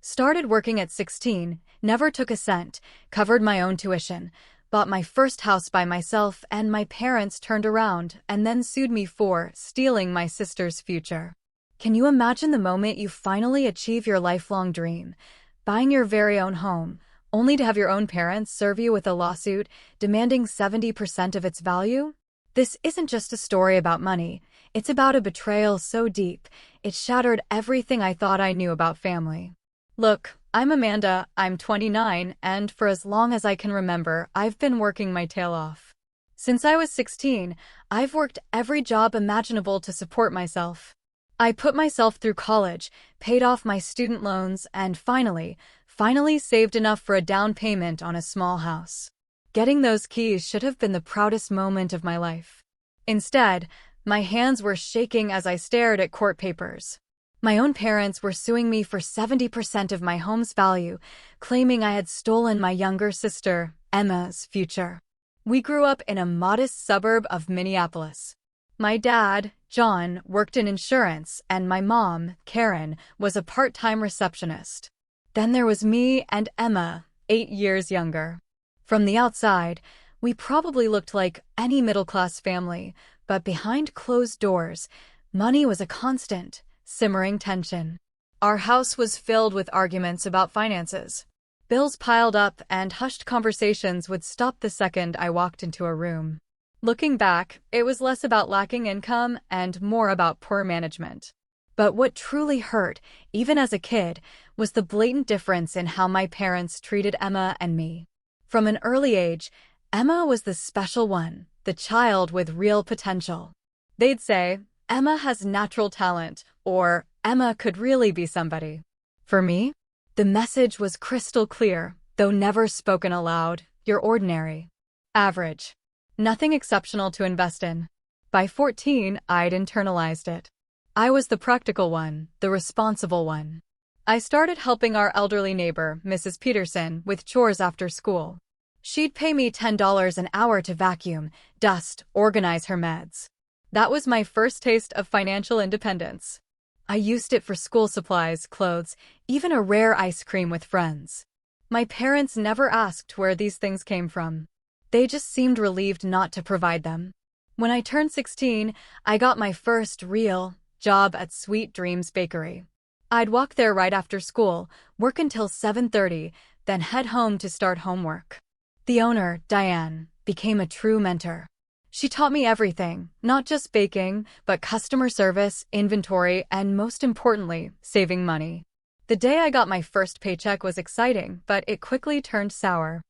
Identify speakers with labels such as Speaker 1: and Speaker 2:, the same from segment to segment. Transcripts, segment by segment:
Speaker 1: Started working at 16, never took a cent, covered my own tuition, bought my first house by myself, and my parents turned around and then sued me for stealing my sister's future. Can you imagine the moment you finally achieve your lifelong dream, buying your very own home, only to have your own parents serve you with a lawsuit demanding 70% of its value? This isn't just a story about money, it's about a betrayal so deep, it shattered everything I thought I knew about family. Look, I'm Amanda, I'm 29, and for as long as I can remember, I've been working my tail off. Since I was 16, I've worked every job imaginable to support myself. I put myself through college, paid off my student loans, and finally saved enough for a down payment on a small house. Getting those keys should have been the proudest moment of my life. Instead, my hands were shaking as I stared at court papers. My own parents were suing me for 70% of my home's value, claiming I had stolen my younger sister, Emma's, future. We grew up in a modest suburb of Minneapolis. My dad, John, worked in insurance, and my mom, Karen, was a part-time receptionist. Then there was me and Emma, 8 years younger. From the outside, we probably looked like any middle-class family, but behind closed doors, money was a constant, simmering tension. Our house was filled with arguments about finances. Bills piled up, and hushed conversations would stop the second I walked into a room. Looking back, it was less about lacking income and more about poor management. But what truly hurt, even as a kid, was the blatant difference in how my parents treated Emma and me. From an early age, Emma was the special one, the child with real potential. They'd say, "Emma has natural talent," or "Emma could really be somebody." For me, the message was crystal clear, though never spoken aloud: you're ordinary. Average. Nothing exceptional to invest in. By 14, I'd internalized it. I was the practical one, the responsible one. I started helping our elderly neighbor, Mrs. Peterson, with chores after school. She'd pay me $10 an hour to vacuum, dust, organize her meds. That was my first taste of financial independence. I used it for school supplies, clothes, even a rare ice cream with friends. My parents never asked where these things came from. They just seemed relieved not to provide them. When I turned 16, I got my first real job at Sweet Dreams Bakery. I'd walk there right after school, work until 7:30, then head home to start homework. The owner, Diane, became a true mentor. She taught me everything, not just baking, but customer service, inventory, and most importantly, saving money. The day I got my first paycheck was exciting, but it quickly turned sour.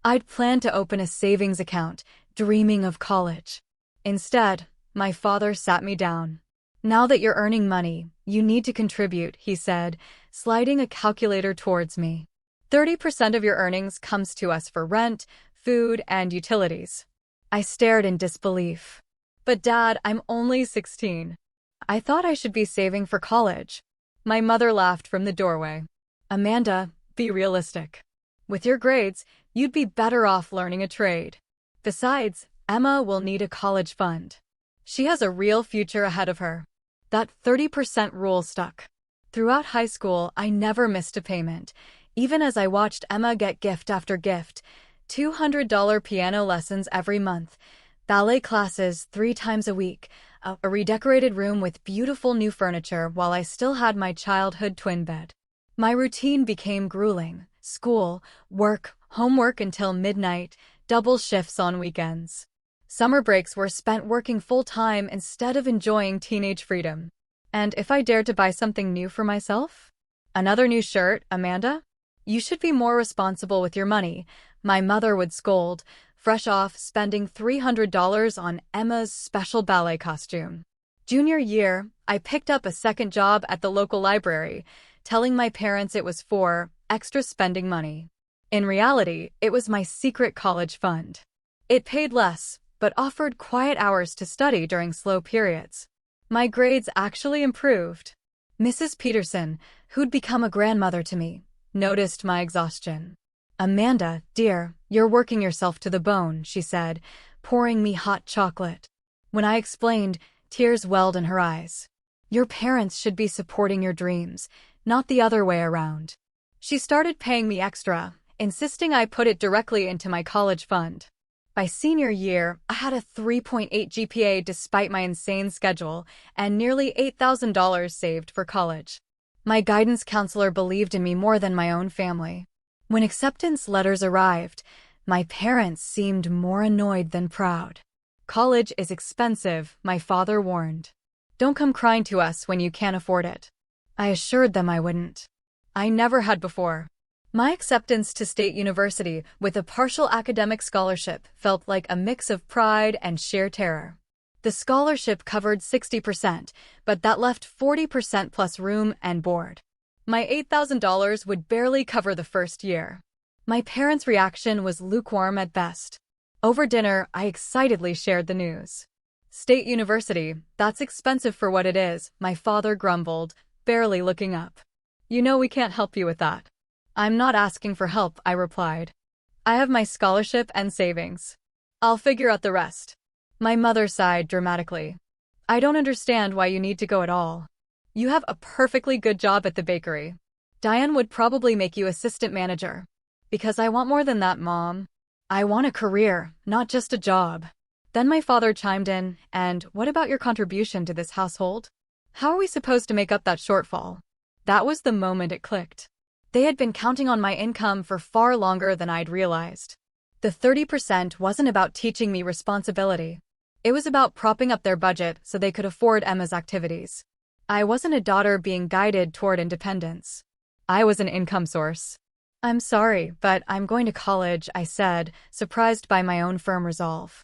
Speaker 1: I'd planned to open a savings account, dreaming of college. Instead, my father sat me down. "Now that you're earning money, you need to contribute," he said, sliding a calculator towards me. 30% of your earnings comes to us for rent, food, and utilities. I stared in disbelief. "But Dad, I'm only 16. I thought I should be saving for college." My mother laughed from the doorway. "Amanda, be realistic. With your grades, you'd be better off learning a trade. Besides, Emma will need a college fund. She has a real future ahead of her." That 30% rule stuck. Throughout high school, I never missed a payment, even as I watched Emma get gift after gift: $200 piano lessons every month, ballet classes 3 times a week, a redecorated room with beautiful new furniture while I still had my childhood twin bed. My routine became grueling: school, work, homework until midnight, double shifts on weekends. Summer breaks were spent working full-time instead of enjoying teenage freedom. And if I dared to buy something new for myself? "Another new shirt, Amanda? You should be more responsible with your money," my mother would scold, fresh off spending $300 on Emma's special ballet costume. Junior year, I picked up a second job at the local library, telling my parents it was for extra spending money. In reality, it was my secret college fund. It paid less, but offered quiet hours to study during slow periods. My grades actually improved. Mrs. Peterson, who'd become a grandmother to me, noticed my exhaustion. "Amanda, dear, you're working yourself to the bone," she said, pouring me hot chocolate. When I explained, tears welled in her eyes. "Your parents should be supporting your dreams, not the other way around." She started paying me extra, insisting I put it directly into my college fund. By senior year, I had a 3.8 GPA despite my insane schedule and nearly $8,000 saved for college. My guidance counselor believed in me more than my own family. When acceptance letters arrived, my parents seemed more annoyed than proud. College is expensive, my father warned. Don't come crying to us when you can't afford it. I assured them I wouldn't. I never had before. My acceptance to State University with a partial academic scholarship felt like a mix of pride and sheer terror. The scholarship covered 60%, but that left 40% plus room and board. My $8,000 would barely cover the first year. My parents' reaction was lukewarm at best. Over dinner, I excitedly shared the news. State University, that's expensive for what it is, my father grumbled, barely looking up. You know we can't help you with that. I'm not asking for help, I replied. I have my scholarship and savings. I'll figure out the rest. My mother sighed dramatically. I don't understand why you need to go at all. You have a perfectly good job at the bakery. Diane would probably make you assistant manager. Because I want more than that, Mom. I want a career, not just a job. Then my father chimed in, and what about your contribution to this household? How are we supposed to make up that shortfall? That was the moment it clicked. They had been counting on my income for far longer than I'd realized. The 30% wasn't about teaching me responsibility. It was about propping up their budget so they could afford Emma's activities. I wasn't a daughter being guided toward independence. I was an income source. I'm sorry, but I'm going to college, I said, surprised by my own firm resolve.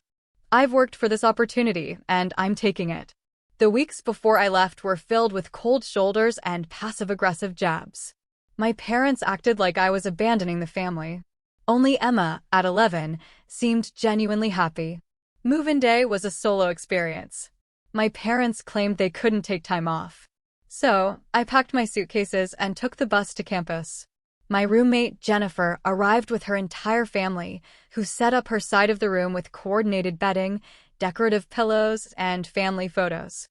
Speaker 1: I've worked for this opportunity, and I'm taking it. The weeks before I left were filled with cold shoulders and passive-aggressive jabs. My parents acted like I was abandoning the family. Only Emma, at 11, seemed genuinely happy. Move-in day was a solo experience. My parents claimed they couldn't take time off. So, I packed my suitcases and took the bus to campus. My roommate, Jennifer, arrived with her entire family, who set up her side of the room with coordinated bedding, decorative pillows, and family photos.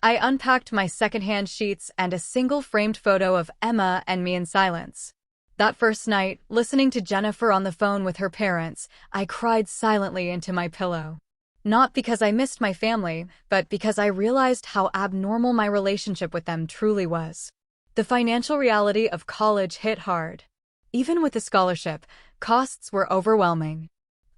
Speaker 1: I unpacked my secondhand sheets and a single framed photo of Emma and me in silence. That first night, listening to Jennifer on the phone with her parents, I cried silently into my pillow. Not because I missed my family, but because I realized how abnormal my relationship with them truly was. The financial reality of college hit hard. Even with the scholarship, costs were overwhelming.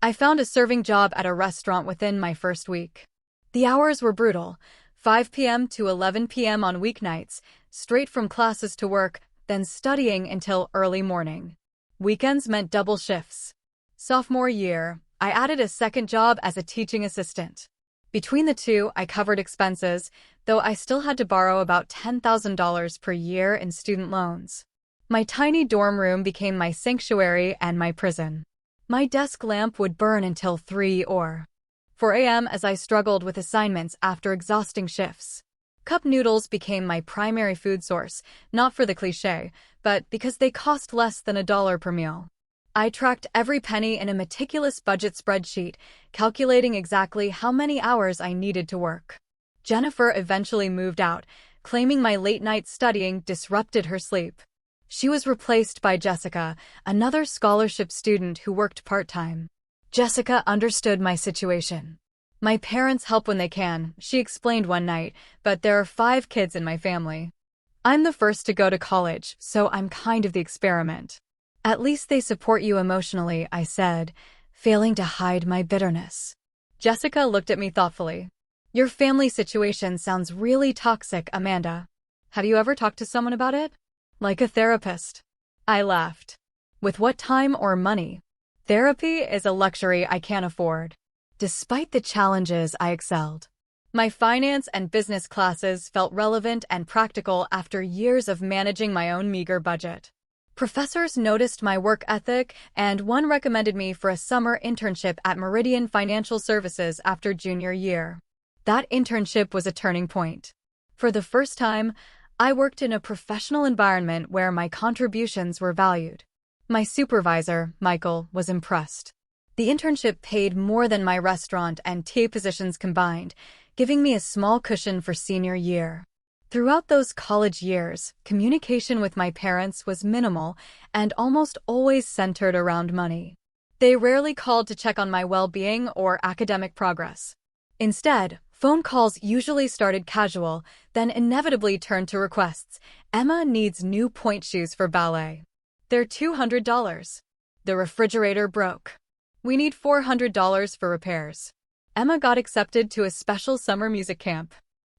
Speaker 1: I found a serving job at a restaurant within my first week. The hours were brutal, 5 p.m. to 11 p.m. on weeknights, straight from classes to work, then studying until early morning. Weekends meant double shifts. Sophomore year, I added a second job as a teaching assistant. Between the two, I covered expenses, though I still had to borrow about $10,000 per year in student loans. My tiny dorm room became my sanctuary and my prison. My desk lamp would burn until 3 or 4 a.m. as I struggled with assignments after exhausting shifts. Cup noodles became my primary food source, not for the cliché, but because they cost less than $1 per meal. I tracked every penny in a meticulous budget spreadsheet, calculating exactly how many hours I needed to work. Jennifer eventually moved out, claiming my late-night studying disrupted her sleep. She was replaced by Jessica, another scholarship student who worked part-time. Jessica understood my situation. My parents help when they can, she explained one night, but there are 5 kids in my family. I'm the first to go to college, so I'm kind of the experiment. At least they support you emotionally, I said, failing to hide my bitterness. Jessica looked at me thoughtfully. Your family situation sounds really toxic, Amanda. Have you ever talked to someone about it? Like a therapist. I laughed. With what time or money? Therapy is a luxury I can't afford. Despite the challenges, I excelled. My finance and business classes felt relevant and practical after years of managing my own meager budget. Professors noticed my work ethic, and one recommended me for a summer internship at Meridian Financial Services after junior year. That internship was a turning point. For the first time, I worked in a professional environment where my contributions were valued. My supervisor, Michael, was impressed. The internship paid more than my restaurant and tea positions combined, giving me a small cushion for senior year. Throughout those college years, communication with my parents was minimal and almost always centered around money. They rarely called to check on my well-being or academic progress. Instead, phone calls usually started casual, then inevitably turned to requests. Emma needs new pointe shoes for ballet. They're $200. The refrigerator broke. We need $400 for repairs. Emma got accepted to a special summer music camp.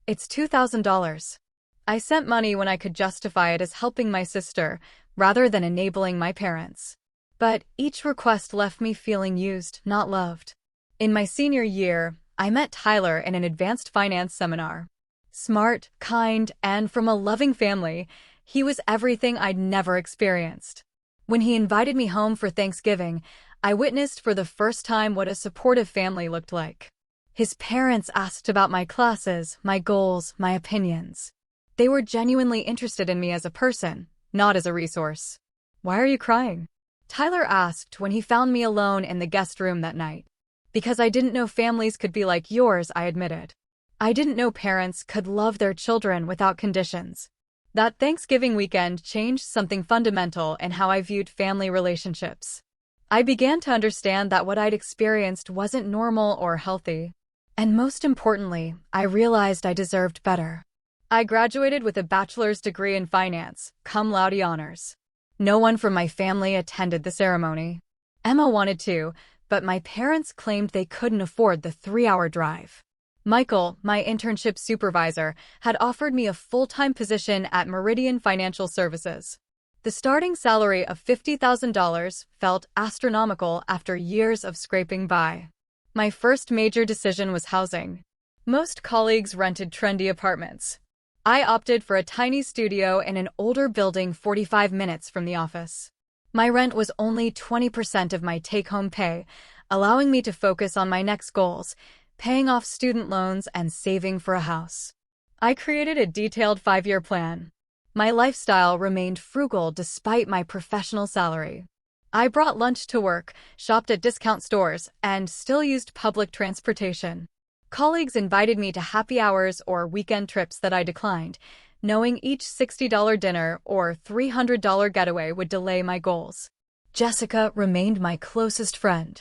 Speaker 1: It's $2,000. I sent money when I could justify it as helping my sister, rather than enabling my parents. But each request left me feeling used, not loved. In my senior year, I met Tyler in an advanced finance seminar. Smart, kind, and from a loving family, he was everything I'd never experienced. When he invited me home for Thanksgiving, I witnessed for the first time what a supportive family looked like. His parents asked about my classes, my goals, my opinions. They were genuinely interested in me as a person, not as a resource. "Why are you crying?" Tyler asked when he found me alone in the guest room that night. "Because I didn't know families could be like yours," I admitted. "I didn't know parents could love their children without conditions." That Thanksgiving weekend changed something fundamental in how I viewed family relationships. I began to understand that what I'd experienced wasn't normal or healthy. And most importantly, I realized I deserved better. I graduated with a bachelor's degree in finance, cum laude honors. No one from my family attended the ceremony. Emma wanted to, but my parents claimed they couldn't afford the 3-hour drive. Michael, my internship supervisor, had offered me a full-time position at Meridian Financial Services. The starting salary of $50,000 felt astronomical after years of scraping by. My first major decision was housing. Most colleagues rented trendy apartments. I opted for a tiny studio in an older building 45 minutes from the office. My rent was only 20% of my take-home pay, allowing me to focus on my next goals, paying off student loans and saving for a house. I created a detailed 5-year plan. My lifestyle remained frugal despite my professional salary. I brought lunch to work, shopped at discount stores, and still used public transportation. Colleagues invited me to happy hours or weekend trips that I declined, knowing each $60 dinner or $300 getaway would delay my goals. Jessica remained my closest friend.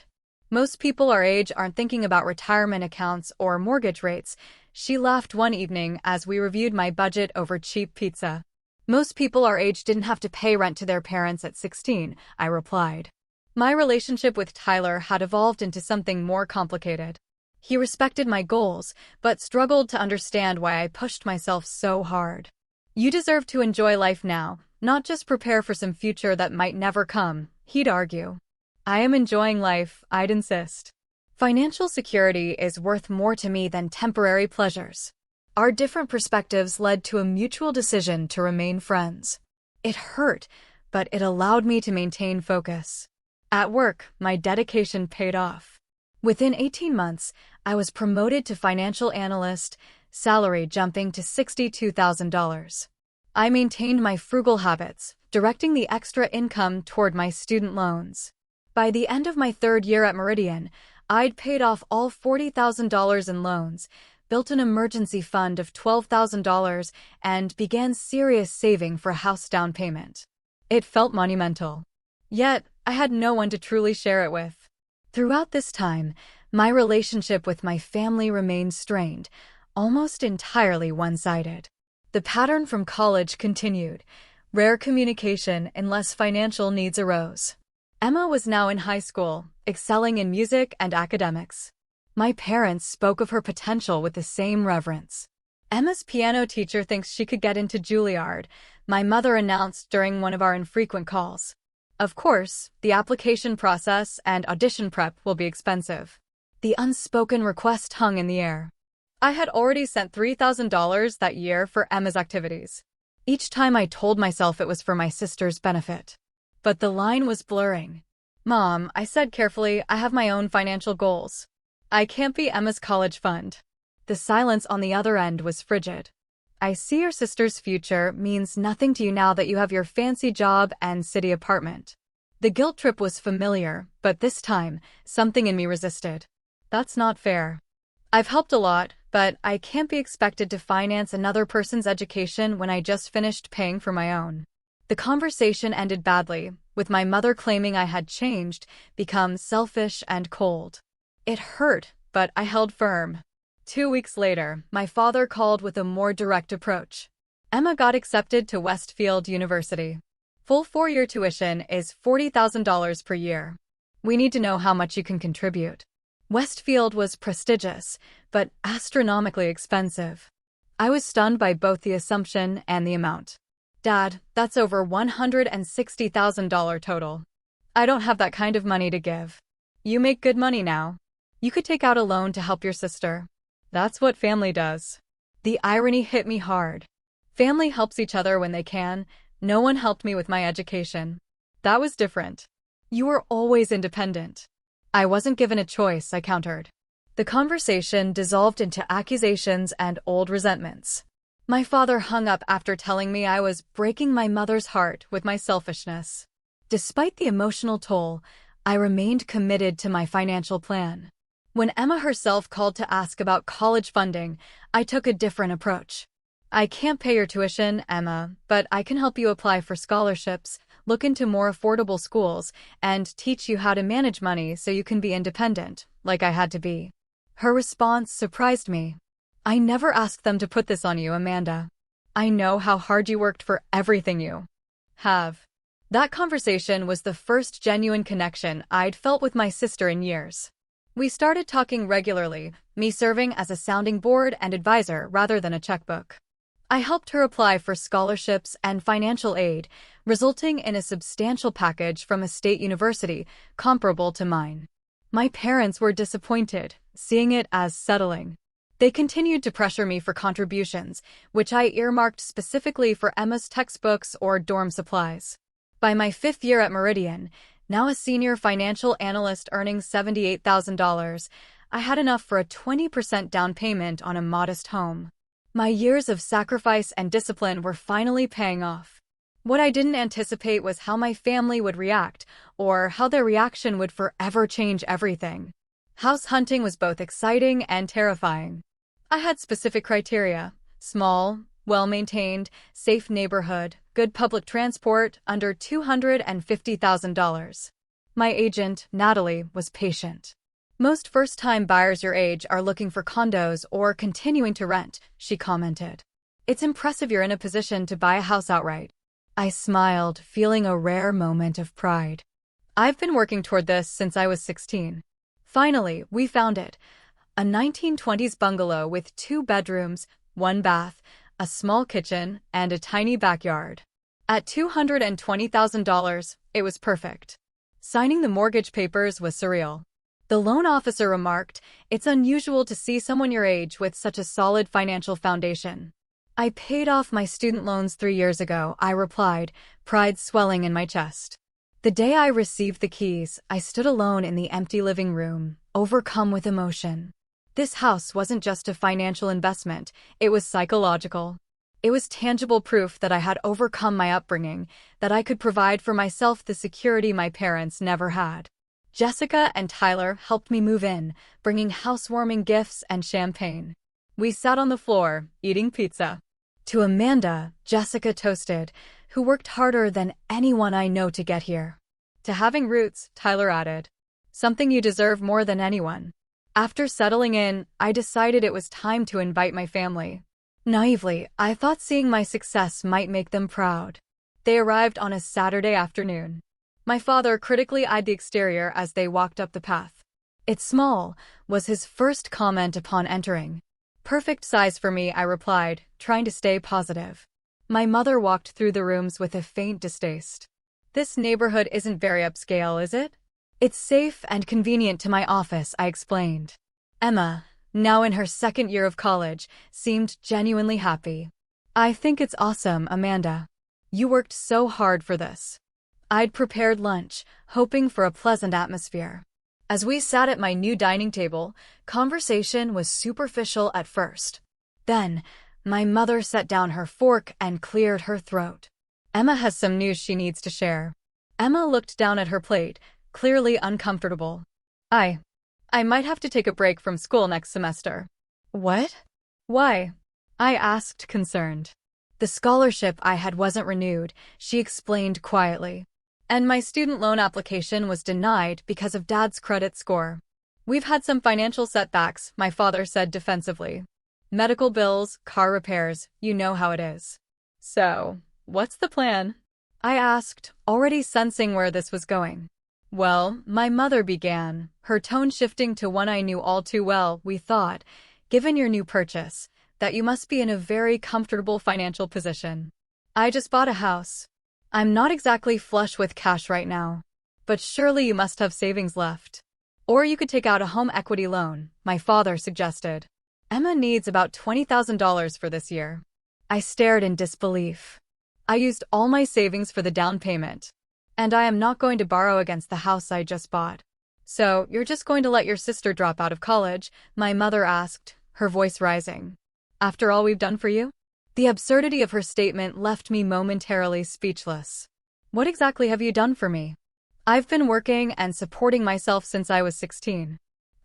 Speaker 1: Most people our age aren't thinking about retirement accounts or mortgage rates. She laughed one evening as we reviewed my budget over cheap pizza. Most people our age didn't have to pay rent to their parents at 16, I replied. My relationship with Tyler had evolved into something more complicated. He respected my goals, but struggled to understand why I pushed myself so hard. "You deserve to enjoy life now, not just prepare for some future that might never come," he'd argue. "I am enjoying life," I'd insist. Financial security is worth more to me than temporary pleasures. Our different perspectives led to a mutual decision to remain friends. It hurt, but it allowed me to maintain focus. At work, my dedication paid off. Within 18 months, I was promoted to financial analyst, salary jumping to $62,000. I maintained my frugal habits, directing the extra income toward my student loans. By the end of my 3rd year at Meridian, I'd paid off all $40,000 in loans, built an emergency fund of $12,000, and began serious saving for a house down payment. It felt monumental. Yet, I had no one to truly share it with. Throughout this time, my relationship with my family remained strained, almost entirely one-sided. The pattern from college continued, rare communication unless financial needs arose. Emma was now in high school, excelling in music and academics. My parents spoke of her potential with the same reverence. "Emma's piano teacher thinks she could get into Juilliard," my mother announced during one of our infrequent calls. Of course, the application process and audition prep will be expensive. The unspoken request hung in the air. I had already sent $3,000 that year for Emma's activities. Each time I told myself it was for my sister's benefit. But the line was blurring. "Mom," I said carefully, "I have my own financial goals. I can't be Emma's college fund." The silence on the other end was frigid. "I see your sister's future means nothing to you now that you have your fancy job and city apartment." The guilt trip was familiar, but this time, something in me resisted. "That's not fair. I've helped a lot, but I can't be expected to finance another person's education when I just finished paying for my own. The conversation ended badly, with my mother claiming I had changed, become selfish and cold. It hurt, but I held firm. 2 weeks later, my father called with a more direct approach. Emma got accepted to Westfield University. Full 4-year tuition is $40,000 per year. We need to know how much you can contribute. Westfield was prestigious, but astronomically expensive. I was stunned by both the assumption and the amount. Dad, that's over $160,000 total. I don't have that kind of money to give. You make good money now. You could take out a loan to help your sister. That's what family does. The irony hit me hard. Family helps each other when they can. No one helped me with my education. That was different. You were always independent. I wasn't given a choice, I countered. The conversation dissolved into accusations and old resentments. My father hung up after telling me I was breaking my mother's heart with my selfishness. Despite the emotional toll, I remained committed to my financial plan. When Emma herself called to ask about college funding, I took a different approach. I can't pay your tuition, Emma, but I can help you apply for scholarships, look into more affordable schools, and teach you how to manage money so you can be independent, like I had to be. Her response surprised me. I never asked them to put this on you, Amanda. I know how hard you worked for everything you have. That conversation was the first genuine connection I'd felt with my sister in years. We started talking regularly, me serving as a sounding board and advisor rather than a checkbook. I helped her apply for scholarships and financial aid, resulting in a substantial package from a state university comparable to mine. My parents were disappointed, seeing it as settling. They continued to pressure me for contributions, which I earmarked specifically for Emma's textbooks or dorm supplies. By my 5th year at Meridian, now a senior financial analyst earning $78,000, I had enough for a 20% down payment on a modest home. My years of sacrifice and discipline were finally paying off. What I didn't anticipate was how my family would react, or how their reaction would forever change everything. House hunting was both exciting and terrifying. I had specific criteria: small, well-maintained, safe neighborhood, good public transport, under $250,000. My agent, Natalie, was patient. Most first-time buyers your age are looking for condos or continuing to rent, she commented. It's impressive you're in a position to buy a house outright. I smiled, feeling a rare moment of pride. I've been working toward this since I was 16. Finally, we found it. A 1920s bungalow with 2 bedrooms, 1 bath, a small kitchen, and a tiny backyard. At $220,000, it was perfect. Signing the mortgage papers was surreal. The loan officer remarked, "It's unusual to see someone your age with such a solid financial foundation." "I paid off my student loans 3 years ago," I replied, pride swelling in my chest. The day I received the keys, I stood alone in the empty living room, overcome with emotion. This house wasn't just a financial investment, it was psychological. It was tangible proof that I had overcome my upbringing, that I could provide for myself the security my parents never had. Jessica and Tyler helped me move in, bringing housewarming gifts and champagne. We sat on the floor, eating pizza. To Amanda, Jessica toasted, who worked harder than anyone I know to get here. To having roots, Tyler added. Something you deserve more than anyone. After settling in, I decided it was time to invite my family. Naively, I thought seeing my success might make them proud. They arrived on a Saturday afternoon. My father critically eyed the exterior as they walked up the path. "It's small," was his first comment upon entering. "Perfect size for me," I replied, trying to stay positive. My mother walked through the rooms with a faint distaste. "This neighborhood isn't very upscale, is it?" "It's safe and convenient to my office," I explained. Emma, now in her 2nd year of college, seemed genuinely happy. "I think it's awesome, Amanda. You worked so hard for this." I'd prepared lunch, hoping for a pleasant atmosphere. As we sat at my new dining table, conversation was superficial at first. Then, my mother set down her fork and cleared her throat. "Emma has some news she needs to share." Emma looked down at her plate, clearly uncomfortable. I might have to take a break from school next semester." What? Why? I asked, concerned. The scholarship I had wasn't renewed, she explained quietly. And my student loan application was denied because of Dad's credit score. We've had some financial setbacks, my father said defensively. Medical bills, car repairs, you know how it is. So, what's the plan? I asked, already sensing where this was going. Well, my mother began, her tone shifting to one I knew all too well. We thought, given your new purchase, that you must be in a very comfortable financial position. I just bought a house. I'm not exactly flush with cash right now. But surely you must have savings left. Or you could take out a home equity loan, my father suggested. Emma needs about $20,000 for this year. I stared in disbelief. I used all my savings for the down payment. And I am not going to borrow against the house I just bought. So, you're just going to let your sister drop out of college? My mother asked, her voice rising. After all we've done for you? The absurdity of her statement left me momentarily speechless. What exactly have you done for me? I've been working and supporting myself since I was 16.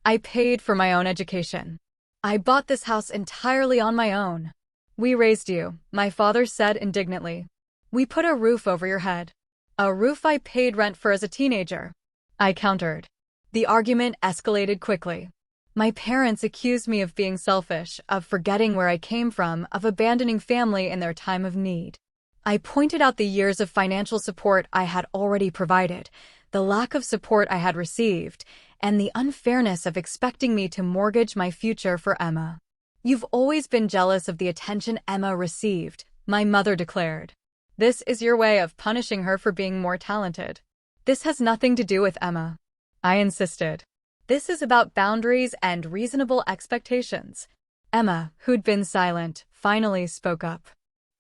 Speaker 1: I paid for my own education. I bought this house entirely on my own. We raised you, my father said indignantly. We put a roof over your head. A roof I paid rent for as a teenager. I countered. The argument escalated quickly. My parents accused me of being selfish, of forgetting where I came from, of abandoning family in their time of need. I pointed out the years of financial support I had already provided, the lack of support I had received, and the unfairness of expecting me to mortgage my future for Emma. You've always been jealous of the attention Emma received, my mother declared. This is your way of punishing her for being more talented. This has nothing to do with Emma. I insisted. This is about boundaries and reasonable expectations. Emma, who'd been silent, finally spoke up.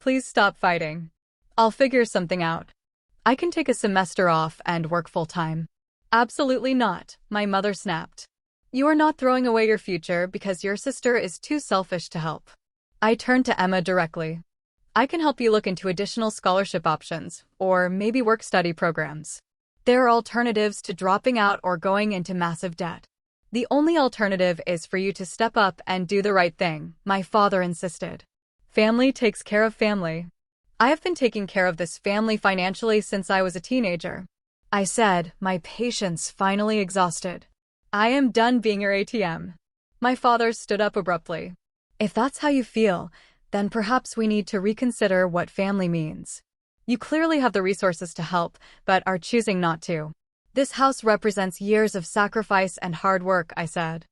Speaker 1: Please stop fighting. I'll figure something out. I can take a semester off and work full-time. Absolutely not, my mother snapped. You are not throwing away your future because your sister is too selfish to help. I turned to Emma directly. I can help you look into additional scholarship options, or maybe work-study programs. There are alternatives to dropping out or going into massive debt. The only alternative is for you to step up and do the right thing, my father insisted. Family takes care of family. I have been taking care of this family financially since I was a teenager. I said, my patience finally exhausted. I am done being your ATM. My father stood up abruptly. If that's how you feel, then perhaps we need to reconsider what family means. You clearly have the resources to help, but are choosing not to. This house represents years of sacrifice and hard work, I said.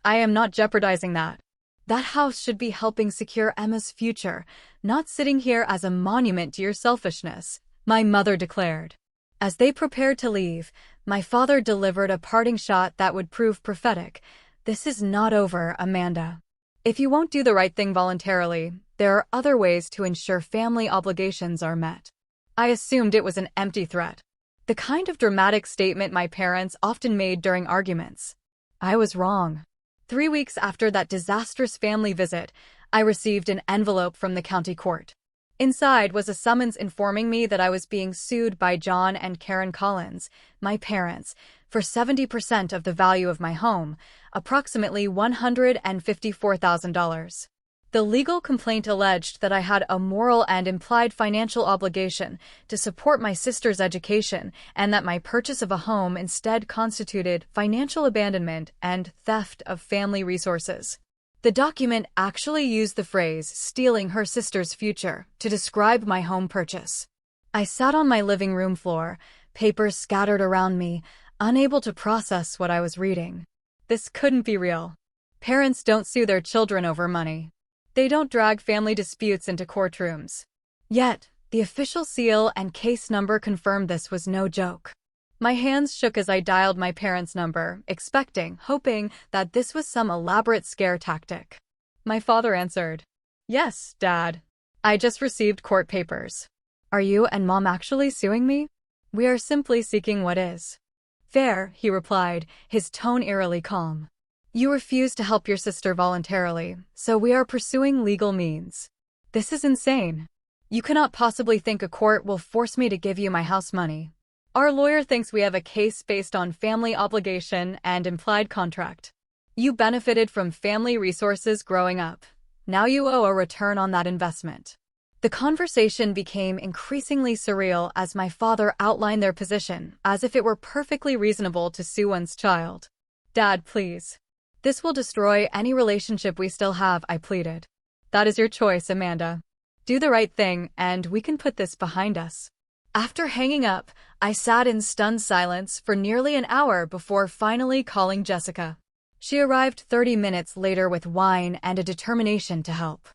Speaker 1: I am not jeopardizing that. That house should be helping secure Emma's future, not sitting here as a monument to your selfishness, my mother declared. As they prepared to leave, my father delivered a parting shot that would prove prophetic. This is not over, Amanda. If you won't do the right thing voluntarily, there are other ways to ensure family obligations are met. I assumed it was an empty threat. The kind of dramatic statement my parents often made during arguments. I was wrong. 3 weeks after that disastrous family visit, I received an envelope from the county court. Inside was a summons informing me that I was being sued by John and Karen Collins, my parents, for 70% of the value of my home, approximately $154,000. The legal complaint alleged that I had a moral and implied financial obligation to support my sister's education and that my purchase of a home instead constituted financial abandonment and theft of family resources. The document actually used the phrase "stealing her sister's future" to describe my home purchase. I sat on my living room floor, papers scattered around me, unable to process what I was reading. This couldn't be real. Parents don't sue their children over money. They don't drag family disputes into courtrooms. Yet, the official seal and case number confirmed this was no joke. My hands shook as I dialed my parents' number, expecting, hoping that this was some elaborate scare tactic. My father answered. Yes, Dad. I just received court papers. Are you and Mom actually suing me? We are simply seeking what is fair, he replied, his tone eerily calm. You refuse to help your sister voluntarily, so we are pursuing legal means. This is insane. You cannot possibly think a court will force me to give you my house money. Our lawyer thinks we have a case based on family obligation and implied contract. You benefited from family resources growing up. Now you owe a return on that investment. The conversation became increasingly surreal as my father outlined their position, as if it were perfectly reasonable to sue one's child. Dad, please. This will destroy any relationship we still have, I pleaded. That is your choice, Amanda. Do the right thing, and we can put this behind us. After hanging up, I sat in stunned silence for nearly an hour before finally calling Jessica. She arrived 30 minutes later with wine and a determination to help.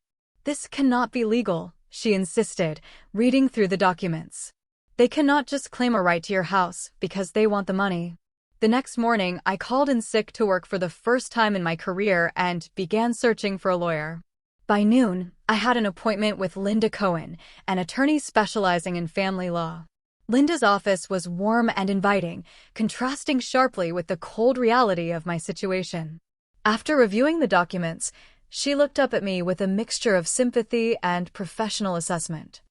Speaker 1: This cannot be legal, she insisted, reading through the documents. They cannot just claim a right to your house because they want the money. The next morning, I called in sick to work for the first time in my career and began searching for a lawyer. By noon, I had an appointment with Linda Cohen, an attorney specializing in family law. Linda's office was warm and inviting, contrasting sharply with the cold reality of my situation. After reviewing the documents, she looked up at me with a mixture of sympathy and professional assessment.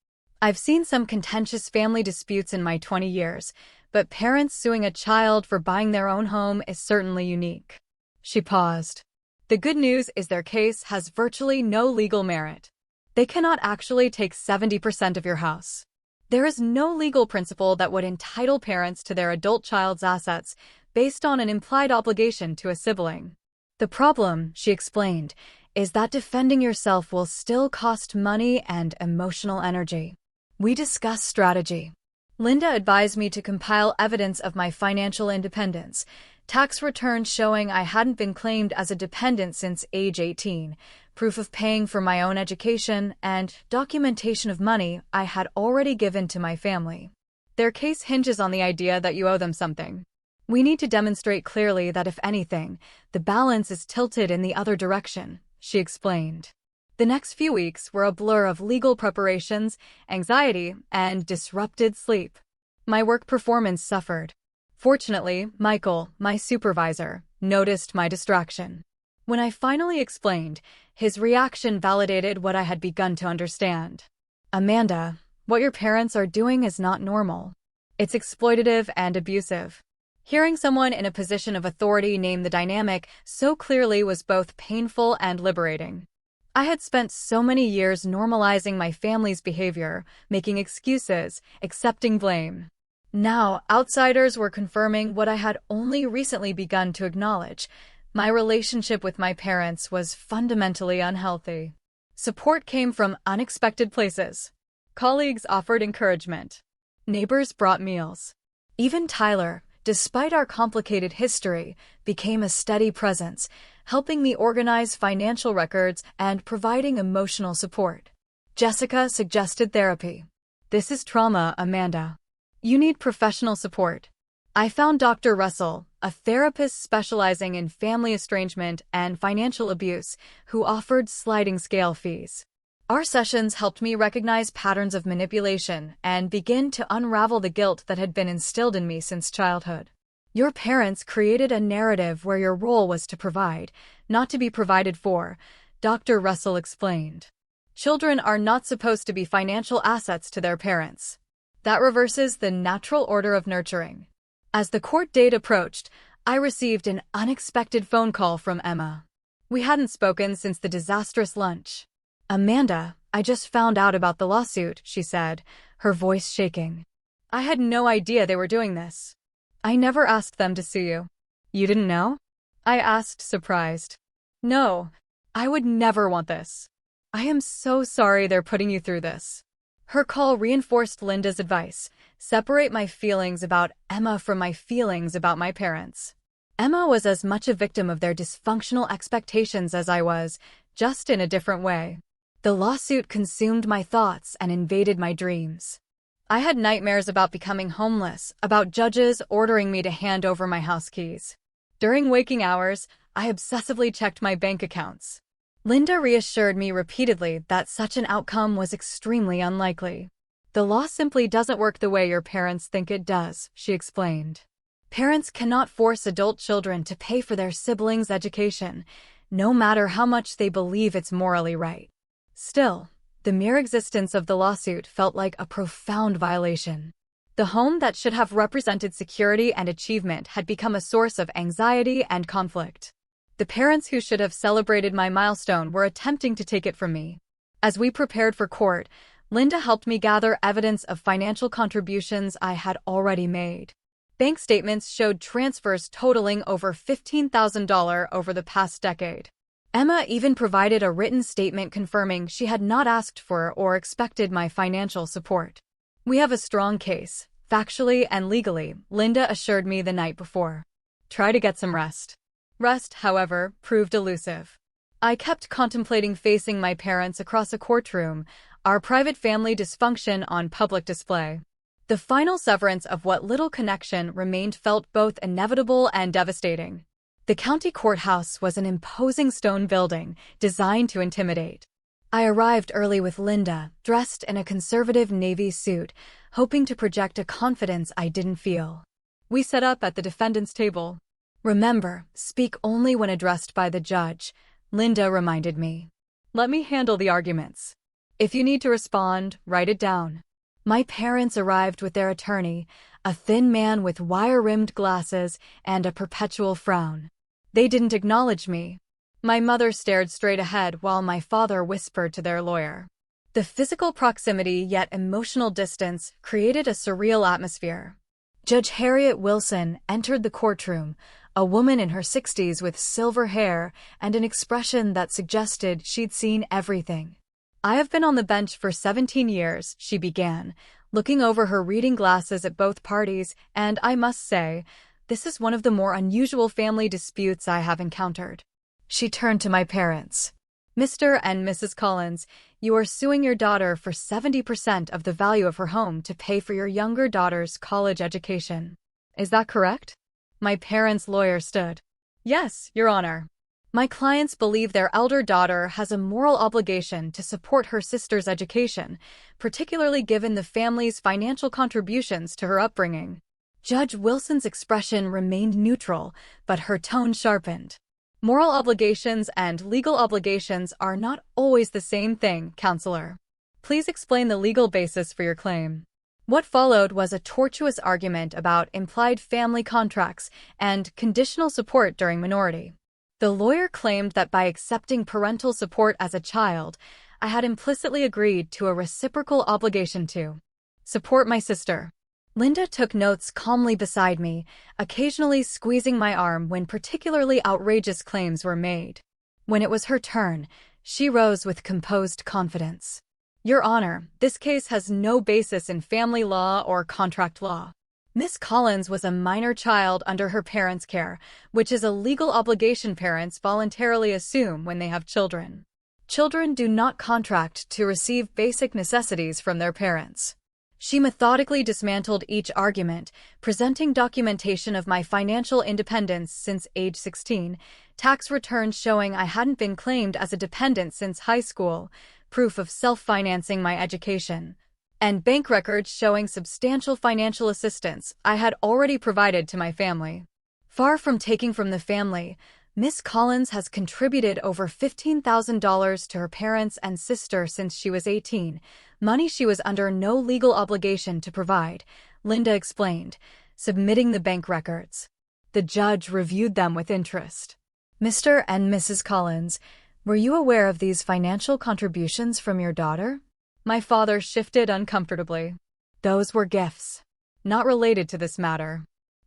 Speaker 1: I've seen some contentious family disputes in my 20 years, but parents suing a child for buying their own home is certainly unique. She paused. The good news is their case has virtually no legal merit. They cannot actually take 70% of your house. There is no legal principle that would entitle parents to their adult child's assets based on an implied obligation to a sibling. The problem, she explained, is that defending yourself will still cost money and emotional energy. We discussed strategy. Linda advised me to compile evidence of my financial independence, tax returns showing I hadn't been claimed as a dependent since age 18, proof of paying for my own education, and documentation of money I had already given to my family. Their case hinges on the idea that you owe them something. We need to demonstrate clearly that if anything, the balance is tilted in the other direction, she explained. The next few weeks were a blur of legal preparations, anxiety, and disrupted sleep. My work performance suffered. Fortunately, Michael, my supervisor, noticed my distraction. When I finally explained, his reaction validated what I had begun to understand. Amanda, what your parents are doing is not normal. It's exploitative and abusive. Hearing someone in a position of authority name the dynamic so clearly was both painful and liberating. I had spent so many years normalizing my family's behavior, making excuses, accepting blame. Now, outsiders were confirming what I had only recently begun to acknowledge. My relationship with my parents was fundamentally unhealthy. Support came from unexpected places. Colleagues offered encouragement. Neighbors brought meals. Even Tyler, despite our complicated history, became a steady presence, helping me organize financial records and providing emotional support. Jessica suggested therapy. This is trauma, Amanda. You need professional support. I found Dr. Russell, a therapist specializing in family estrangement and financial abuse, who offered sliding scale fees. Our sessions helped me recognize patterns of manipulation and begin to unravel the guilt that had been instilled in me since childhood. Your parents created a narrative where your role was to provide, not to be provided for, Dr. Russell explained. Children are not supposed to be financial assets to their parents. That reverses the natural order of nurturing. As the court date approached, I received an unexpected phone call from Emma. We hadn't spoken since the disastrous lunch. Amanda, I just found out about the lawsuit, she said, her voice shaking. I had no idea they were doing this. I never asked them to sue you. You didn't know? I asked, surprised. No, I would never want this. I am so sorry they're putting you through this. Her call reinforced Linda's advice, separate my feelings about Emma from my feelings about my parents. Emma was as much a victim of their dysfunctional expectations as I was, just in a different way. The lawsuit consumed my thoughts and invaded my dreams. I had nightmares about becoming homeless, about judges ordering me to hand over my house keys. During waking hours, I obsessively checked my bank accounts. Linda reassured me repeatedly that such an outcome was extremely unlikely. The law simply doesn't work the way your parents think it does, she explained. Parents cannot force adult children to pay for their siblings' education, no matter how much they believe it's morally right. Still, the mere existence of the lawsuit felt like a profound violation. The home that should have represented security and achievement had become a source of anxiety and conflict. The parents who should have celebrated my milestone were attempting to take it from me. As we prepared for court, Linda helped me gather evidence of financial contributions I had already made. Bank statements showed transfers totaling over $15,000 over the past decade. Emma even provided a written statement confirming she had not asked for or expected my financial support. We have a strong case, factually and legally, Linda assured me the night before. Try to get some rest. Rest, however, proved elusive. I kept contemplating facing my parents across a courtroom, our private family dysfunction on public display. The final severance of what little connection remained felt both inevitable and devastating. The county courthouse was an imposing stone building, designed to intimidate. I arrived early with Linda, dressed in a conservative navy suit, hoping to project a confidence I didn't feel. We set up at the defendant's table. Remember, speak only when addressed by the judge, Linda reminded me. Let me handle the arguments. If you need to respond, write it down. My parents arrived with their attorney, a thin man with wire-rimmed glasses and a perpetual frown. They didn't acknowledge me. My mother stared straight ahead while my father whispered to their lawyer. The physical proximity yet emotional distance created a surreal atmosphere. Judge Harriet Wilson entered the courtroom, a woman in her 60s with silver hair and an expression that suggested she'd seen everything. I have been on the bench for 17 years, she began, looking over her reading glasses at both parties, and I must say, this is one of the more unusual family disputes I have encountered. She turned to my parents. Mr. and Mrs. Collins, you are suing your daughter for 70% of the value of her home to pay for your younger daughter's college education. Is that correct? My parents' lawyer stood. Yes, Your Honor. My clients believe their elder daughter has a moral obligation to support her sister's education, particularly given the family's financial contributions to her upbringing. Judge Wilson's expression remained neutral, but her tone sharpened. Moral obligations and legal obligations are not always the same thing, Counselor. Please explain the legal basis for your claim. What followed was a tortuous argument about implied family contracts and conditional support during minority. The lawyer claimed that by accepting parental support as a child, I had implicitly agreed to a reciprocal obligation to support my sister. Linda took notes calmly beside me, occasionally squeezing my arm when particularly outrageous claims were made. When it was her turn, she rose with composed confidence. Your Honor, this case has no basis in family law or contract law. Miss Collins was a minor child under her parents' care, which is a legal obligation parents voluntarily assume when they have children. Children do not contract to receive basic necessities from their parents. She methodically dismantled each argument, presenting documentation of my financial independence since age 16, tax returns showing I hadn't been claimed as a dependent since high school, proof of self-financing my education, and bank records showing substantial financial assistance I had already provided to my family. Far from taking from the family, Miss Collins has contributed over $15,000 to her parents and sister since she was 18, money she was under no legal obligation to provide, Linda explained, submitting the bank records. The judge reviewed them with interest. Mr. and Mrs. Collins, were you aware of these financial contributions from your daughter? My father shifted uncomfortably. Those were gifts, not related to this matter.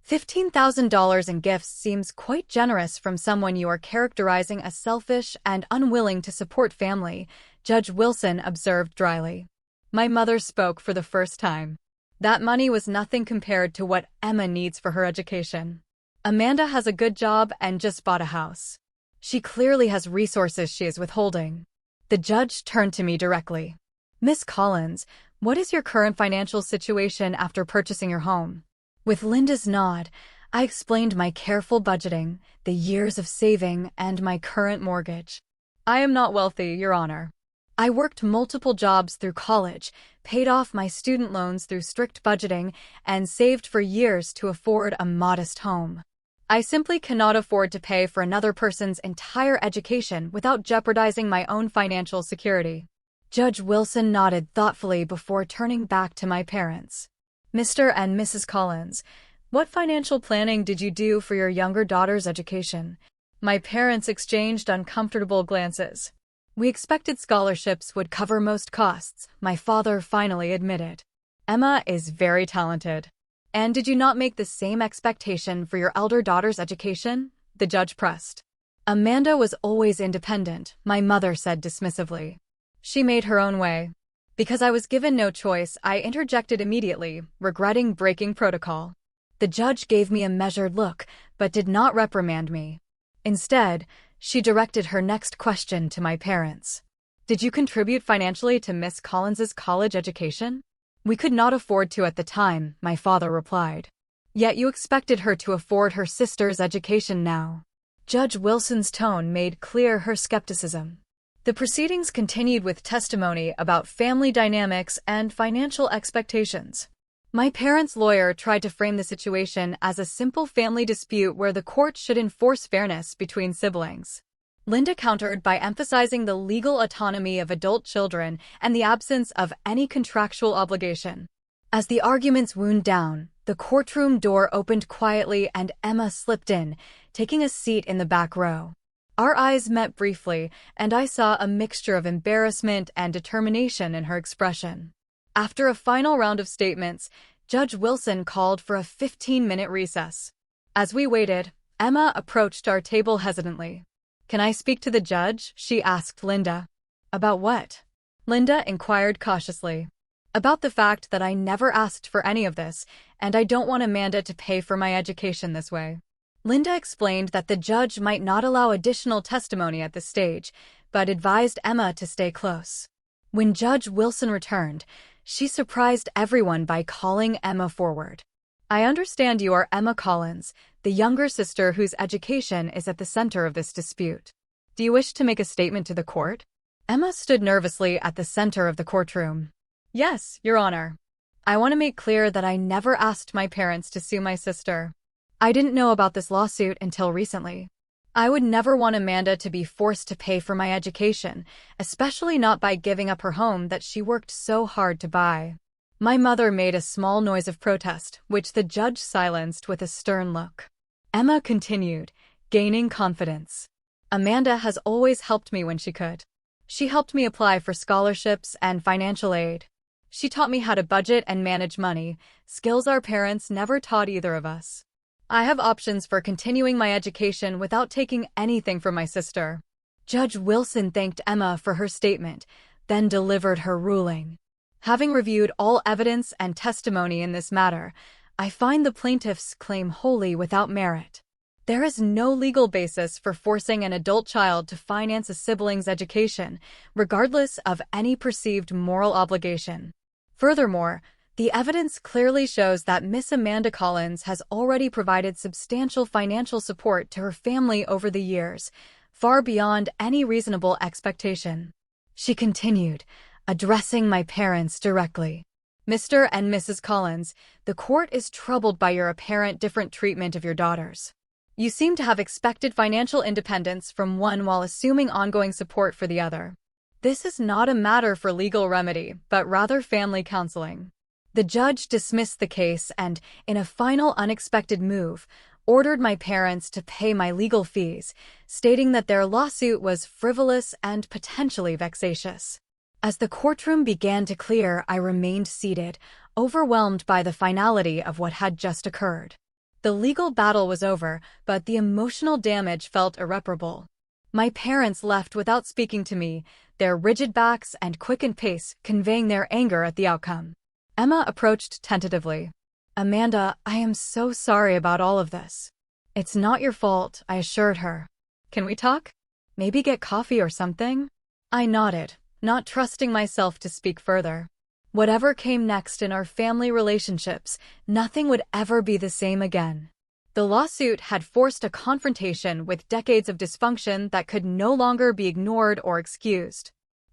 Speaker 1: $15,000 in gifts seems quite generous from someone you are characterizing as selfish and unwilling to support family, Judge Wilson observed dryly. My mother spoke for the first time. That money was nothing compared to what Emma needs for her education. Amanda has a good job and just bought a house. She clearly has resources she is withholding. The judge turned to me directly. Miss Collins, what is your current financial situation after purchasing your home? With Linda's nod, I explained my careful budgeting, the years of saving, and my current mortgage. I am not wealthy, Your Honor. I worked multiple jobs through college, paid off my student loans through strict budgeting, and saved for years to afford a modest home. I simply cannot afford to pay for another person's entire education without jeopardizing my own financial security. Judge Wilson nodded thoughtfully before turning back to my parents. Mr. and Mrs. Collins, what financial planning did you do for your younger daughter's education? My parents exchanged uncomfortable glances. We expected scholarships would cover most costs, my father finally admitted. Emma is very talented. And did you not make the same expectation for your elder daughter's education? The judge pressed. Amanda was always independent, my mother said dismissively. She made her own way. Because I was given no choice, I interjected immediately, regretting breaking protocol. The judge gave me a measured look, but did not reprimand me. Instead, she directed her next question to my parents. Did you contribute financially to Miss Collins's college education? We could not afford to at the time, my father replied. Yet you expected her to afford her sister's education now. Judge Wilson's tone made clear her skepticism. The proceedings continued with testimony about family dynamics and financial expectations. My parents' lawyer tried to frame the situation as a simple family dispute where the court should enforce fairness between siblings. Linda countered by emphasizing the legal autonomy of adult children and the absence of any contractual obligation. As the arguments wound down, the courtroom door opened quietly and Emma slipped in, taking a seat in the back row. Our eyes met briefly, and I saw a mixture of embarrassment and determination in her expression. After a final round of statements, Judge Wilson called for a 15-minute recess. As we waited, Emma approached our table hesitantly. Can I speak to the judge? She asked Linda. About what? Linda inquired cautiously. About the fact that I never asked for any of this, and I don't want Amanda to pay for my education this way. Linda explained that the judge might not allow additional testimony at this stage, but advised Emma to stay close. When Judge Wilson returned, she surprised everyone by calling Emma forward. I understand you are Emma Collins, the younger sister whose education is at the center of this dispute. Do you wish to make a statement to the court? Emma stood nervously at the center of the courtroom. Yes, Your Honor. I want to make clear that I never asked my parents to sue my sister. I didn't know about this lawsuit until recently. I would never want Amanda to be forced to pay for my education, especially not by giving up her home that she worked so hard to buy. My mother made a small noise of protest, which the judge silenced with a stern look. Emma continued, gaining confidence. Amanda has always helped me when she could. She helped me apply for scholarships and financial aid. She taught me how to budget and manage money, skills our parents never taught either of us. I have options for continuing my education without taking anything from my sister. Judge Wilson thanked Emma for her statement, then delivered her ruling. Having reviewed all evidence and testimony in this matter, I find the plaintiff's claim wholly without merit. There is no legal basis for forcing an adult child to finance a sibling's education, regardless of any perceived moral obligation. Furthermore, the evidence clearly shows that Miss Amanda Collins has already provided substantial financial support to her family over the years, far beyond any reasonable expectation. She continued, addressing my parents directly. Mr. and Mrs. Collins, the court is troubled by your apparent different treatment of your daughters. You seem to have expected financial independence from one while assuming ongoing support for the other. This is not a matter for legal remedy, but rather family counseling. The judge dismissed the case and, in a final unexpected move, ordered my parents to pay my legal fees, stating that their lawsuit was frivolous and potentially vexatious. As the courtroom began to clear, I remained seated, overwhelmed by the finality of what had just occurred. The legal battle was over, but the emotional damage felt irreparable. My parents left without speaking to me, their rigid backs and quickened pace conveying their anger at the outcome. Emma approached tentatively. Amanda, I am so sorry about all of this. It's not your fault, I assured her. Can we talk? Maybe get coffee or something? I nodded, not trusting myself to speak further. Whatever came next in our family relationships, nothing would ever be the same again. The lawsuit had forced a confrontation with decades of dysfunction that could no longer be ignored or excused.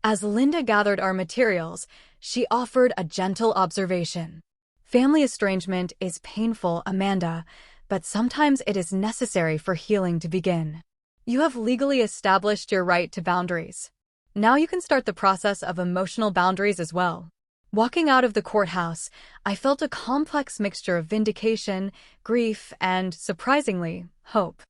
Speaker 1: As Linda gathered our materials, she offered a gentle observation. Family estrangement is painful, Amanda, but sometimes it is necessary for healing to begin. You have legally established your right to boundaries. Now you can start the process of emotional boundaries as well. Walking out of the courthouse, I felt a complex mixture of vindication, grief, and, surprisingly, hope.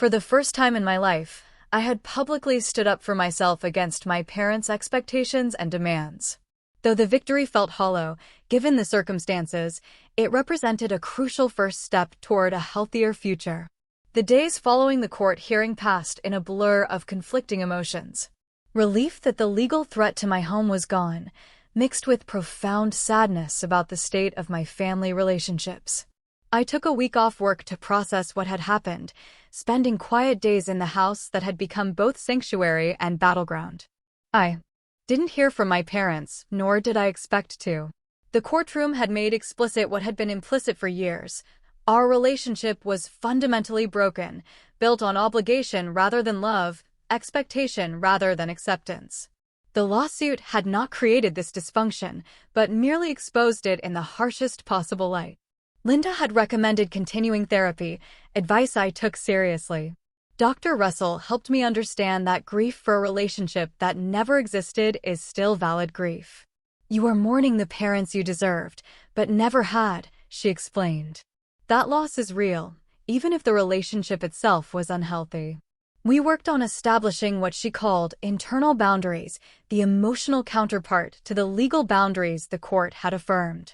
Speaker 1: For the first time in my life, I had publicly stood up for myself against my parents' expectations and demands. Though the victory felt hollow, given the circumstances, it represented a crucial first step toward a healthier future. The days following the court hearing passed in a blur of conflicting emotions. Relief that the legal threat to my home was gone, mixed with profound sadness about the state of my family relationships. I took a week off work to process what had happened, spending quiet days in the house that had become both sanctuary and battleground. I didn't hear from my parents, nor did I expect to. The courtroom had made explicit what had been implicit for years. Our relationship was fundamentally broken, built on obligation rather than love, expectation rather than acceptance. The lawsuit had not created this dysfunction, but merely exposed it in the harshest possible light. Linda had recommended continuing therapy, advice I took seriously. Dr. Russell helped me understand that grief for a relationship that never existed is still valid grief. You are mourning the parents you deserved, but never had, she explained. That loss is real, even if the relationship itself was unhealthy. We worked on establishing what she called internal boundaries, the emotional counterpart to the legal boundaries the court had affirmed.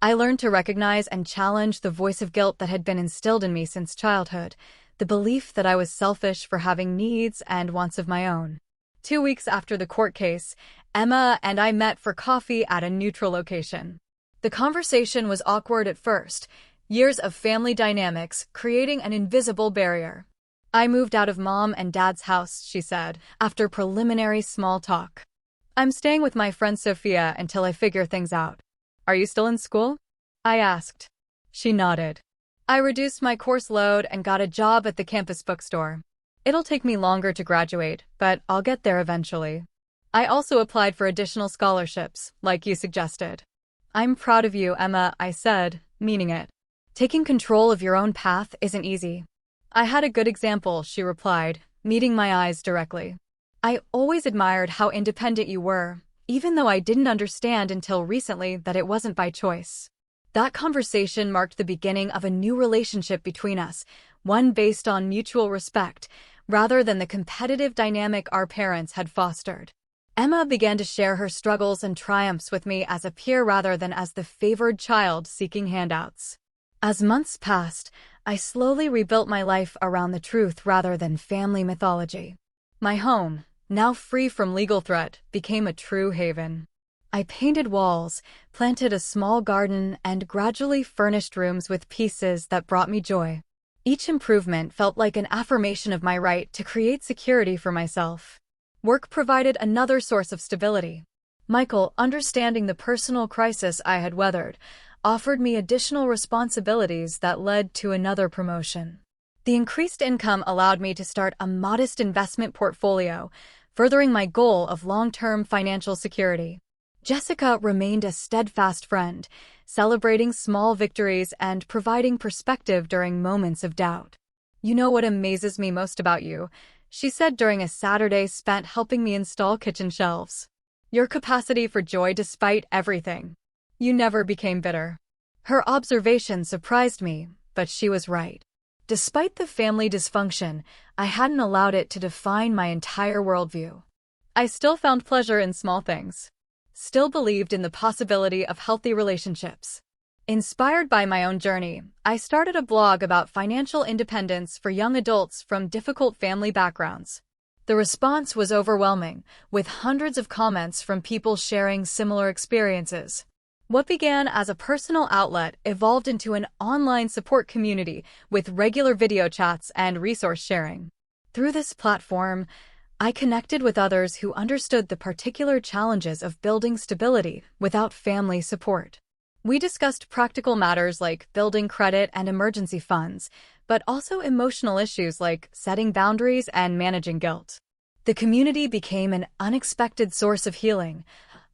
Speaker 1: I learned to recognize and challenge the voice of guilt that had been instilled in me since childhood, the belief that I was selfish for having needs and wants of my own. 2 weeks after the court case, Emma and I met for coffee at a neutral location. The conversation was awkward at first, years of family dynamics creating an invisible barrier. I moved out of Mom and Dad's house, she said, after preliminary small talk. I'm staying with my friend Sophia until I figure things out. Are you still in school? I asked. She nodded. I reduced my course load and got a job at the campus bookstore. It'll take me longer to graduate, but I'll get there eventually. I also applied for additional scholarships, like you suggested. I'm proud of you, Emma, I said, meaning it. Taking control of your own path isn't easy. I had a good example, she replied, meeting my eyes directly. I always admired how independent you were, even though I didn't understand until recently that it wasn't by choice. That conversation marked the beginning of a new relationship between us, one based on mutual respect, rather than the competitive dynamic our parents had fostered. Emma began to share her struggles and triumphs with me as a peer rather than as the favored child seeking handouts. As months passed, I slowly rebuilt my life around the truth rather than family mythology. My home, now free from legal threat, became a true haven. I painted walls, planted a small garden, and gradually furnished rooms with pieces that brought me joy. Each improvement felt like an affirmation of my right to create security for myself. Work provided another source of stability. Michael, understanding the personal crisis I had weathered, offered me additional responsibilities that led to another promotion. The increased income allowed me to start a modest investment portfolio, furthering my goal of long-term financial security. Jessica remained a steadfast friend, celebrating small victories and providing perspective during moments of doubt. You know what amazes me most about you, she said during a Saturday spent helping me install kitchen shelves. Your capacity for joy despite everything. You never became bitter. Her observation surprised me, but she was right. Despite the family dysfunction, I hadn't allowed it to define my entire worldview. I still found pleasure in small things. Still believed in the possibility of healthy relationships. Inspired by my own journey, I started a blog about financial independence for young adults from difficult family backgrounds. The response was overwhelming, with hundreds of comments from people sharing similar experiences. What began as a personal outlet evolved into an online support community with regular video chats and resource sharing. Through this platform, I connected with others who understood the particular challenges of building stability without family support. We discussed practical matters like building credit and emergency funds, but also emotional issues like setting boundaries and managing guilt. The community became an unexpected source of healing,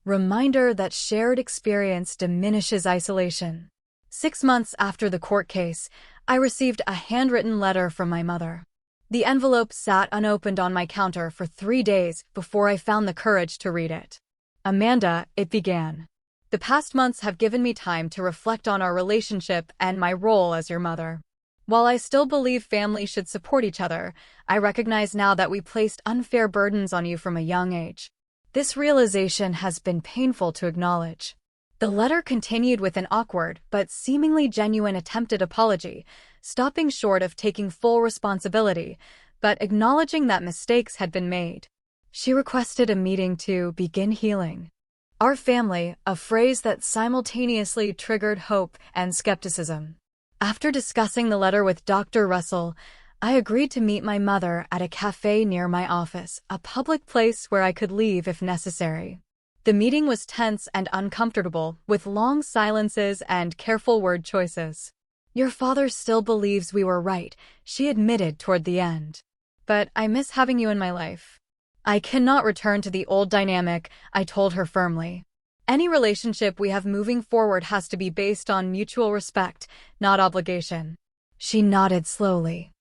Speaker 1: reminder that shared experience diminishes isolation. 6 months after the court case, I received a handwritten letter from my mother. The envelope sat unopened on my counter for 3 days before I found the courage to read it. Amanda, it began. The past months have given me time to reflect on our relationship and my role as your mother. While I still believe families should support each other, I recognize now that we placed unfair burdens on you from a young age. This realization has been painful to acknowledge. The letter continued with an awkward but seemingly genuine attempted apology, stopping short of taking full responsibility, but acknowledging that mistakes had been made. She requested a meeting to begin healing our family, a phrase that simultaneously triggered hope and skepticism. After discussing the letter with Dr. Russell, I agreed to meet my mother at a cafe near my office, a public place where I could leave if necessary. The meeting was tense and uncomfortable, with long silences and careful word choices. "Your father still believes we were right," she admitted toward the end. "But I miss having you in my life." "I cannot return to the old dynamic," I told her firmly. "Any relationship we have moving forward has to be based on mutual respect, not obligation." She nodded slowly.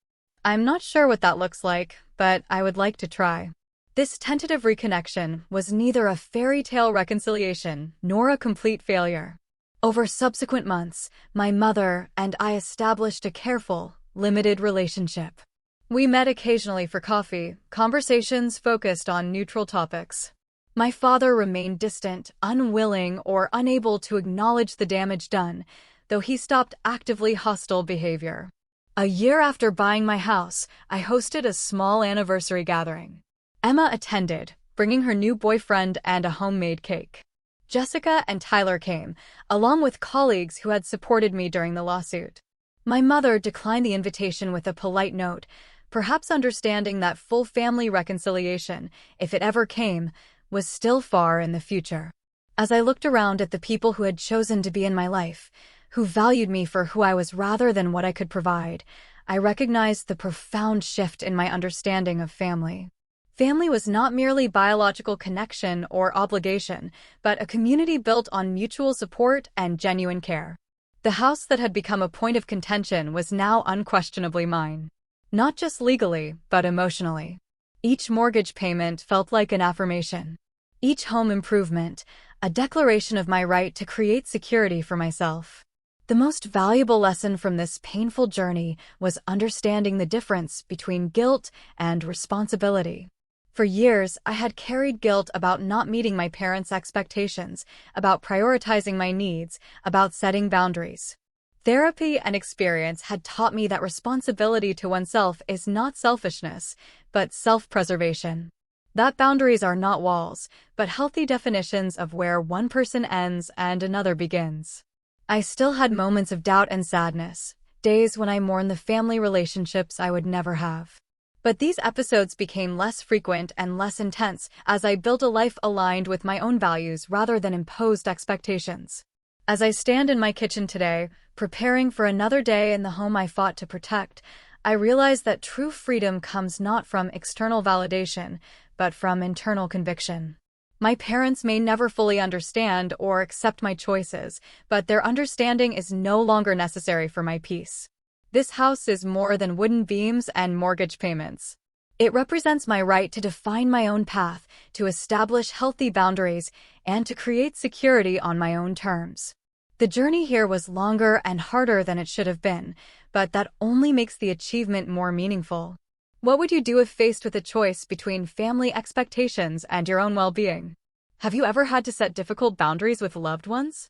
Speaker 1: "I'm not sure what that looks like, but I would like to try." This tentative reconnection was neither a fairy tale reconciliation nor a complete failure. Over subsequent months, my mother and I established a careful, limited relationship. We met occasionally for coffee, conversations focused on neutral topics. My father remained distant, unwilling, or unable to acknowledge the damage done, though he stopped actively hostile behavior. A year after buying my house, I hosted a small anniversary gathering. Emma attended, bringing her new boyfriend and a homemade cake. Jessica and Tyler came, along with colleagues who had supported me during the lawsuit. My mother declined the invitation with a polite note, perhaps understanding that full family reconciliation, if it ever came, was still far in the future. As I looked around at the people who had chosen to be in my life, who valued me for who I was rather than what I could provide, I recognized the profound shift in my understanding of family. Family was not merely biological connection or obligation, but a community built on mutual support and genuine care. The house that had become a point of contention was now unquestionably mine. Not just legally, but emotionally. Each mortgage payment felt like an affirmation. Each home improvement, a declaration of my right to create security for myself. The most valuable lesson from this painful journey was understanding the difference between guilt and responsibility. For years, I had carried guilt about not meeting my parents' expectations, about prioritizing my needs, about setting boundaries. Therapy and experience had taught me that responsibility to oneself is not selfishness, but self-preservation. That boundaries are not walls, but healthy definitions of where one person ends and another begins. I still had moments of doubt and sadness, days when I mourned the family relationships I would never have. But these episodes became less frequent and less intense as I built a life aligned with my own values rather than imposed expectations. As I stand in my kitchen today, preparing for another day in the home I fought to protect, I realize that true freedom comes not from external validation, but from internal conviction. My parents may never fully understand or accept my choices, but their understanding is no longer necessary for my peace. This house is more than wooden beams and mortgage payments. It represents my right to define my own path, to establish healthy boundaries, and to create security on my own terms. The journey here was longer and harder than it should have been, but that only makes the achievement more meaningful. What would you do if faced with a choice between family expectations and your own well-being? Have you ever had to set difficult boundaries with loved ones?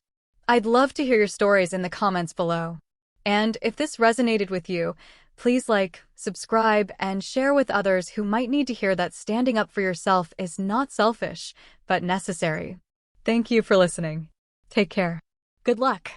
Speaker 1: I'd love to hear your stories in the comments below. And if this resonated with you, please like, subscribe, and share with others who might need to hear that standing up for yourself is not selfish, but necessary. Thank you for listening. Take care. Good luck.